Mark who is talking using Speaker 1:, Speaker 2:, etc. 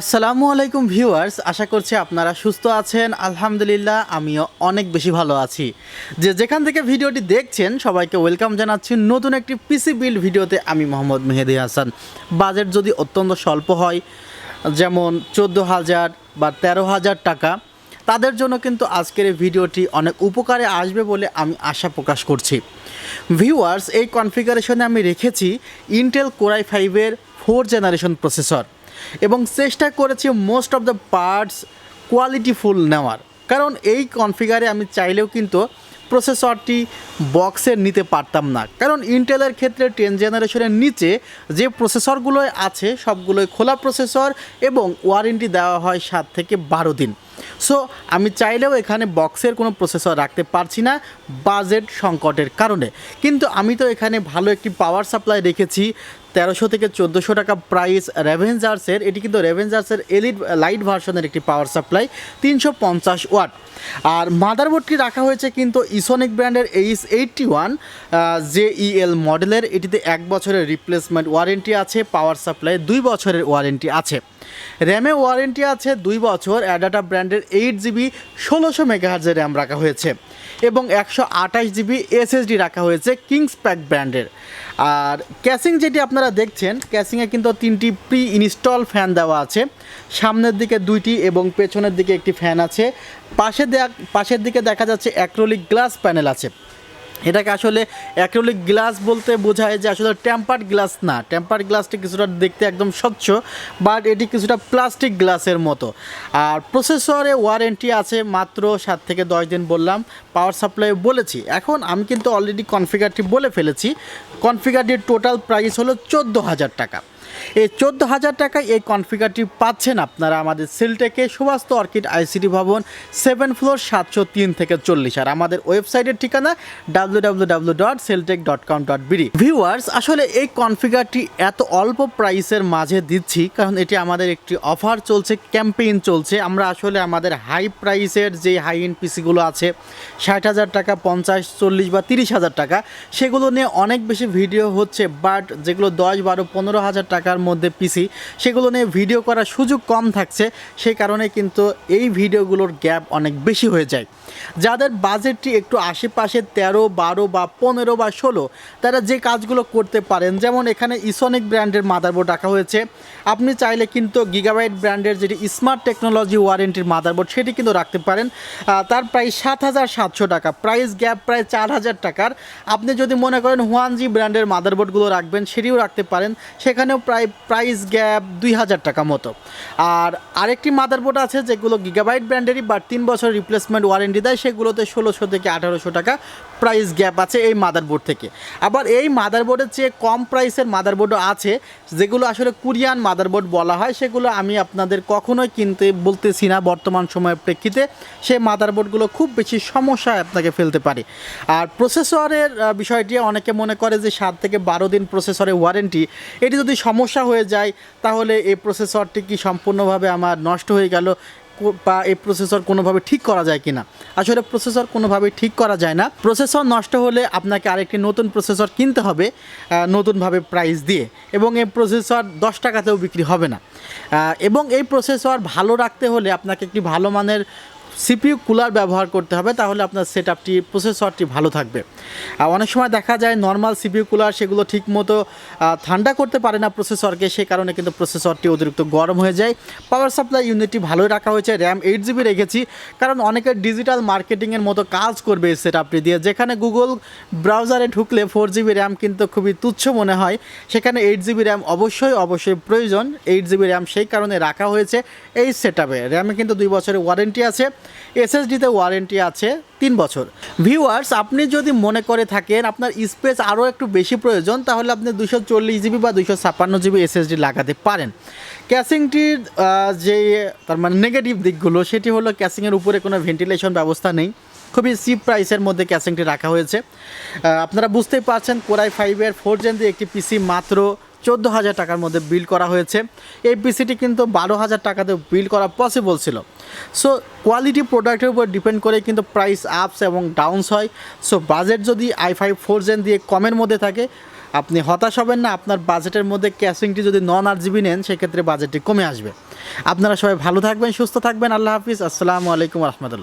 Speaker 1: আসসালামু আলাইকুম ভিউয়ার্স, আশা করছি আপনারা সুস্থ আছেন। আলহামদুলিল্লাহ আমিও অনেক বেশি ভালো আছি। যেখান থেকে ভিডিওটি দেখছেন সবাইকে ওয়েলকাম জানাচ্ছি নতুন একটি পিসি বিল্ড ভিডিওতে। আমি মোহাম্মদ মেহেদি হাসান। বাজেট যদি অত্যন্ত স্বল্প হয়, যেমন 14,000 বা 13,000 টাকা, তাদের জন্য কিন্তু আজকের এই ভিডিওটি অনেক উপকারে আসবে বলে আমি আশা প্রকাশ করছি। ভিউয়ার্স, এই কনফিগারেশনে আমি রেখেছি ইন্টেল কোর i5-এর 4th জেনারেশন প্রসেসর এবং চেষ্টা করেছি most of the parts qualityful নেওয়ার, কারণ এই কনফিগারে আমি চাইলেও কিন্তু প্রসেসরটি বক্সের নিতে পারতাম না, কারণ ইন্টেলের ক্ষেত্রে 10th জেনারেশনের নিচে যে প্রসেসরগুলো আছে সবগুলোই খোলা প্রসেসর এবং ওয়ারেন্টি দেওয়া হয় 7 থেকে 12 দিন। সো আমি চাইলেও এখানে বক্সের কোনো প্রসেসর রাখতে পারছি না বাজেট সংকটের কারণে। কিন্তু আমি তো এখানে ভালো একটি পাওয়ার সাপ্লাই রেখেছি 1300 থেকে 1400 টাকা প্রাইস রেভেঞ্জার্সের। এটি কিন্তু রেভেঞ্জার্সের এলিট লাইট ভার্সনের একটি পাওয়ার সাপ্লাই 350 ওয়াট। আর মাদারবোর্ডটি রাখা হয়েছে কিন্তু ইসোনিক ব্র্যান্ডের H81 JEL মডেলের। এটিতে 1 বছরের রিপ্লেসমেন্ট ওয়ারেন্টি আছে, পাওয়ার সাপ্লাই 2 বছরের ওয়ারেন্টি আছে, র্যামে ওয়ারেন্টি আছে 2 বছর। অ্যাডাটা ব্র্যান্ডের 8GB 1600 মেগাহার্জের র্যাম রাখা হয়েছে এবং 128GB SSD রাখা হয়েছে কিংসপ্যাক ব্র্যান্ডের। আর ক্যাসিং যেটি আপনারা দেখছেন, ক্যাসিংয়ে কিন্তু 3টি প্রি ইনস্টল ফ্যান দেওয়া আছে, সামনের দিকে 2টি এবং পেছনের দিকে একটি ফ্যান আছে। পাশের দিকে দেখা যাচ্ছে অ্যাক্রিলিক গ্লাস প্যানেল আছে। এটাকে আসলে অ্যাক্রিলিক গ্লাস বলতে বোঝায় যে আসলে টেম্পার্ড গ্লাস না, টেম্পার্ড গ্লাসটি কিছুটা দেখতে একদম স্বচ্ছ, বাট এটি কিছুটা প্লাস্টিক গ্লাসের মতো। আর প্রসেসরে ওয়ারেন্টি আছে মাত্র 7 থেকে 10 দিন বললাম, পাওয়ার সাপ্লাই বলেছি। এখন আমি কিন্তু অলরেডি কনফিগারটি বলে ফেলেছি। কনফিগারটির টোটাল প্রাইস হলো 14,000 টাকা। এই 14,000 টাকায় এই কনফিগারটি পাচ্ছেন আপনারা আমাদের সিলটেকে সুবাস্তু অর্কিড আইসিটি ভবন 7 ফ্লোর 703 থেকে 40। আর আমাদের ওয়েবসাইটের ঠিকানা www.celltech.com.bd। ভিউয়ার্স, আসলে এই কনফিগারটি এত অল্প প্রাইসের মাঝে দিচ্ছি কারণ এটি আমাদের একটি অফার চলছে, ক্যাম্পেইন চলছে। আমরা আসলে আমাদের হাই প্রাইসের যে হাই এন্ড পিসিগুলো আছে 60,000 টাকা, 50, 40 বা 30,000 টাকা, সেগুলো নিয়ে অনেক বেশি ভিডিও হচ্ছে, বাট যেগুলো 10, 12, 15,000 টাকার মধ্যে পিসি, সেগুলো নিয়ে ভিডিও করার সুযোগ কম থাকছে। সেই কারণে কিন্তু এই ভিডিওগুলোর গ্যাপ অনেক বেশি হয়ে যায়। যাদের বাজেটটি একটু আশেপাশে 13, 12 বা 15 বা 16, তারা যে কাজগুলো করতে পারেন, যেমন এখানে ইসোনিক ব্র্যান্ডের মাদারবোর্ড রাখা হয়েছে। আপনি চাইলে কিন্তু গিগাবাইট ব্র্যান্ডের যেটি স্মার্ট টেকনোলজি ওয়ারেন্টির মাদারবোর্ড সেটি কিন্তু রাখতে পারেন। তার প্রাইস 7,700 টাকা, প্রাইস গ্যাপ প্রায় 4,000 টাকার। আপনি যদি মনে করেন 1G ব্র্যান্ডের মাদারবোর্ডগুলো রাখবেন, সেটিও রাখতে পারেন, সেখানেও প্রাইস গ্যাপ 2,000 টাকা মতো। আর আরেকটি মাদারবোর্ড আছে যেগুলো গিগাবাইট ব্র্যান্ডেরই, বাট 3 বছর রিপ্লেসমেন্ট ওয়ারেন্টি দেয়, সেগুলোতে 1600 থেকে 1800 টাকা প্রাইস গ্যাপ আছে এই মাদারবোর্ড থেকে। আবার এই মাদারবোর্ডের চেয়ে কম প্রাইসের মাদারবোর্ডও আছে, যেগুলো আসলে কোরিয়ান মাদারবোর্ড বলা হয়। সেগুলো আমি আপনাদের কখনোই কিনতে বলতেছি না বর্তমান সময়ের প্রেক্ষিতে। সেই মাদারবোর্ডগুলো খুব বেশি সমস্যায় আপনাকে ফেলতে পারে। আর প্রসেসরের বিষয়টি অনেকে মনে করে যে 7 থেকে 12 দিন প্রসেসরের ওয়ারেন্টি, এটি যদি সমস্যা হয়ে যায় তাহলে এই প্রসেসরটি কি সম্পূর্ণভাবে আমার নষ্ট হয়ে গেল বা এই প্রসেসর কোনোভাবে ঠিক করা যায় কি না। আসলে প্রসেসর কোনোভাবে ঠিক করা যায় না। প্রসেসর নষ্ট হলে আপনাকে আরেকটি নতুন প্রসেসর কিনতে হবে নতুনভাবে প্রাইস দিয়ে, এবং এই প্রসেসর 10 টাকাতেও বিক্রি হবে না। এবং এই প্রসেসর ভালো রাখতে হলে আপনাকে একটি ভালো মানের সিপিইউ কুলার ব্যবহার করতে হবে, তাহলে আপনার সেটআপটি প্রসেসরটি ভালো থাকবে। অনেক সময় দেখা যায় নর্মাল সিপিইউ কুলার সেগুলো ঠিকমতো ঠান্ডা করতে পারে না প্রসেসরকে, সে কারণে কিন্তু প্রসেসরটি অতিরিক্ত গরম হয়ে যায়। পাওয়ার সাপ্লাই ইউনিটটি ভালোই রাখা হয়েছে, র্যাম 8GB রেখেছি, কারণ অনেকের ডিজিটাল মার্কেটিংয়ের মতো কাজ করবে এই সেটআপটি দিয়ে। যেখানে গুগল ব্রাউজারে ঢুকলে 4GB র্যাম কিন্তু খুবই তুচ্ছ মনে হয়, সেখানে 8GB র্যাম অবশ্যই প্রয়োজন। 8GB র্যাম সেই কারণে রাখা হয়েছে এই সেটআপে। র্যামে কিন্তু 2 বছরের ওয়ারেন্টি আছে, এসএসডিতে ওয়ারেন্টি আছে 3 বছর। ভিউয়ার্স, আপনি যদি মনে করে থাকেন আপনার স্পেস আরও একটু বেশি প্রয়োজন, তাহলে আপনি 240GB বা 256GB এসএসডি লাগাতে পারেন। ক্যাসিংটির যে তার মানে নেগেটিভ দিকগুলো, সেটি হলো ক্যাসিংয়ের উপরে কোনো ভেন্টিলেশন ব্যবস্থা নেই, খুবই চিপ প্রাইসের মধ্যে ক্যাসিংটি রাখা হয়েছে। আপনারা বুঝতেই পারছেন কোর i5-এর 4th Gen দিয়ে একটি পিসি মাত্র 14,000 টাকার মধ্যে বিল্ড করা হয়েছে। এই পিসিটি কিন্তু 12,000 টাকাতে বিল্ড করা পসিবল ছিল। সো কোয়ালিটি প্রোডাক্টের উপর ডিপেন্ড করে কিন্তু প্রাইস আপস এবং ডাউনস হয়। সো বাজেট যদি i5 4th Gen দিয়ে কমের মধ্যে থাকে আপনি হতাশ হবেন না। আপনার বাজেটের মধ্যে ক্যাসিংটি যদি নন RGB নেন সেক্ষেত্রে বাজেটটি কমে আসবে। আপনারা সবাই ভালো থাকবেন, সুস্থ থাকবেন। আল্লাহ হাফিজ। আসসালামু আলাইকুম রহমতুল্লাহ।